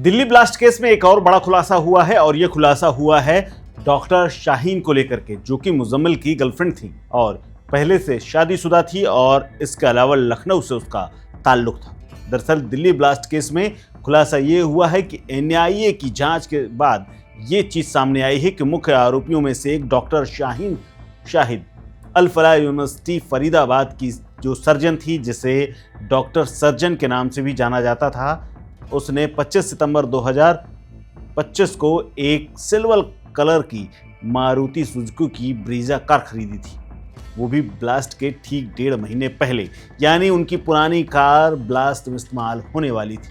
Delhi blast case में एक और बड़ा खुलासा हुआ है और यह खुलासा हुआ है डॉक्टर शाहीन को लेकर के, जो कि मुजम्मिल की गर्लफ्रेंड थी और पहले से शादीशुदा थी और इसके अलावा लखनऊ से उसका ताल्लुक था। दरअसल दिल्ली ब्लास्ट केस में खुलासा ये हुआ है कि एनआईए की जांच के बाद ये चीज सामने आई है कि मुख्य आरोपियों में से एक डॉक्टर शाहीन शाहिद अल फलाह यूनिवर्सिटी फरीदाबाद की जो सर्जन थी, जिसे डॉक्टर सर्जन के नाम से भी जाना जाता था, उसने 25 सितंबर 2025 को एक सिल्वर कलर की मारुति सुजुकी की ब्रीजा कार खरीदी थी, वो भी ब्लास्ट के ठीक 1.5 महीने पहले। यानी उनकी पुरानी कार ब्लास्ट में इस्तेमाल होने वाली थी।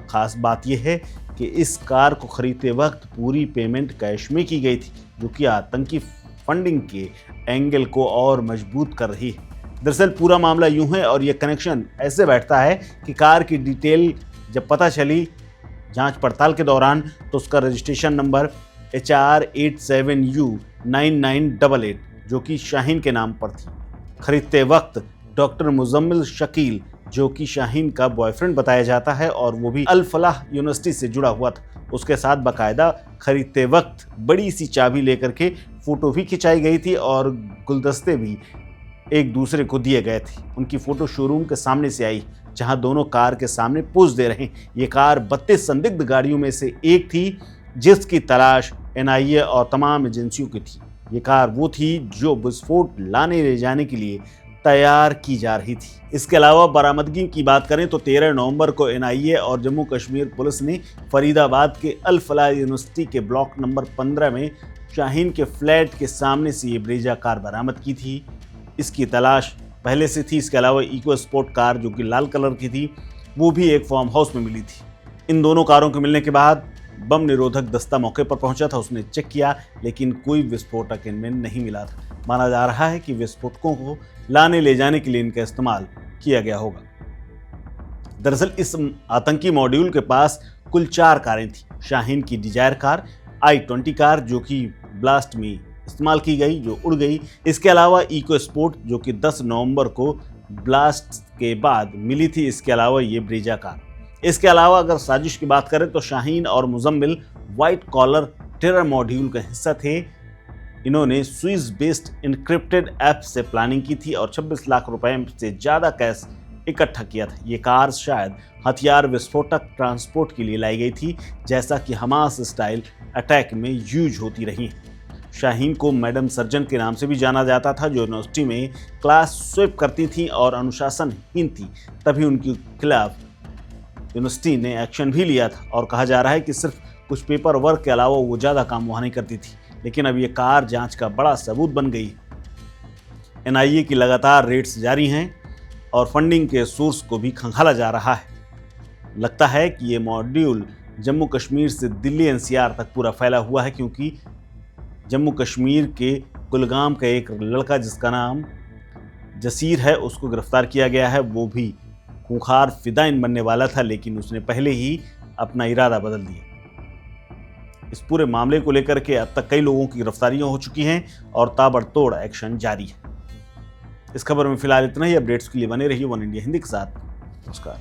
खास बात यह है कि इस कार को खरीदते वक्त पूरी पेमेंट कैश में की गई थी, जो कि आतंकी फंडिंग के एंगल को और मजबूत कर रही है। दरअसल पूरा मामला यूं है और यह कनेक्शन ऐसे बैठता है कि कार की डिटेल जब पता चली जांच पड़ताल के दौरान, तो उसका रजिस्ट्रेशन नंबर HR87U9988 जो कि शाहीन के नाम पर थी। खरीदते वक्त डॉक्टर मुजम्मिल शकील, जो कि शाहीन का बॉयफ्रेंड बताया जाता है और वो भी अल फलाह यूनिवर्सिटी से जुड़ा हुआ था, उसके साथ बाकायदा खरीदते वक्त बड़ी सी चाबी लेकर के फोटो भी खिंचाई गई थी और गुलदस्ते भी एक दूसरे को दिए गए थे। उनकी फोटो शोरूम के सामने से आई, जहां दोनों कार के सामने पोज दे रहे हैं। ये कार 32 संदिग्ध गाड़ियों में से एक थी, जिसकी तलाश एनआईए और तमाम एजेंसियों की थी। ये कार वो थी जो विस्फोट लाने ले जाने के लिए तैयार की जा रही थी। इसके अलावा बरामदगी की बात करें तो 13 नवंबर को एनआईए और जम्मू कश्मीर पुलिस ने फरीदाबाद के अल फलाह यूनिवर्सिटी के ब्लॉक नंबर 15 में शाहीन के फ्लैट के सामने से ये ब्रेजा कार बरामद की थी। इसकी तलाश पहले से थी। इसके अलावा इको स्पोर्ट कार जो कि लाल कलर की थी, वो भी एक फार्म हाउस में मिली थी। इन दोनों कारों के मिलने के बाद बम निरोधक दस्ता मौके पर पहुंचा था। उसने चेक किया, लेकिन कोई विस्फोटक इनमें नहीं मिला था। माना जा रहा है कि विस्फोटकों को लाने ले जाने के लिए इनका इस्तेमाल किया गया होगा। दरअसल इस आतंकी मॉड्यूल के पास कुल 4 कारें थी। शाहीन की डिजायर कार, I-20 कार जो कि ब्लास्ट में इस्तेमाल की गई, जो उड़ गई। इसके अलावा इको स्पोर्ट जो कि 10 नवंबर को ब्लास्ट के बाद मिली थी। इसके अलावा ये ब्रीजा कार। इसके अलावा अगर साजिश की बात करें तो शाहीन और Muzammil white collar terror module का हिस्सा थे। इन्होंने स्विस बेस्ड इनक्रिप्टेड ऐप से प्लानिंग की थी और 26 लाख रुपए से ज़्यादा कैश इकट्ठा किया था। ये कार शायद हथियार विस्फोटक ट्रांसपोर्ट के लिए लाई गई थी, जैसा कि हमास स्टाइल अटैक में यूज होती रही। शाहीन को मैडम सर्जन के नाम से भी जाना जाता था, जो यूनिवर्सिटी में क्लास स्वीप करती थी और अनुशासनहीन थी। तभी उनके खिलाफ यूनिवर्सिटी ने एक्शन भी लिया था और कहा जा रहा है कि सिर्फ कुछ पेपर वर्क के अलावा वो ज़्यादा काम वहाँ नहीं करती थी। लेकिन अब ये कार जांच का बड़ा सबूत बन गई। एनआईए की लगातार रेड्स जारी हैं और फंडिंग के सोर्स को भी खंगाला जा रहा है। लगता है कि ये मॉड्यूल जम्मू कश्मीर से दिल्ली एनसीआर तक पूरा फैला हुआ है, क्योंकि जम्मू कश्मीर के कुलगाम का एक लड़का जिसका नाम जसीर है, उसको गिरफ्तार किया गया है। वो भी खूंखार फिदाइन बनने वाला था, लेकिन उसने पहले ही अपना इरादा बदल दिया। इस पूरे मामले को लेकर के अब तक कई लोगों की गिरफ्तारियां हो चुकी हैं और ताबड़तोड़ एक्शन जारी है। इस खबर में फिलहाल इतना ही। अपडेट्स के लिए बने रहिए वन इंडिया हिंदी के साथ। नमस्कार।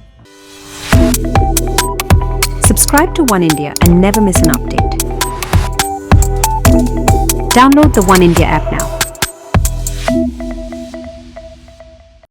Subscribe to One India and never miss an update. Download the One India app now.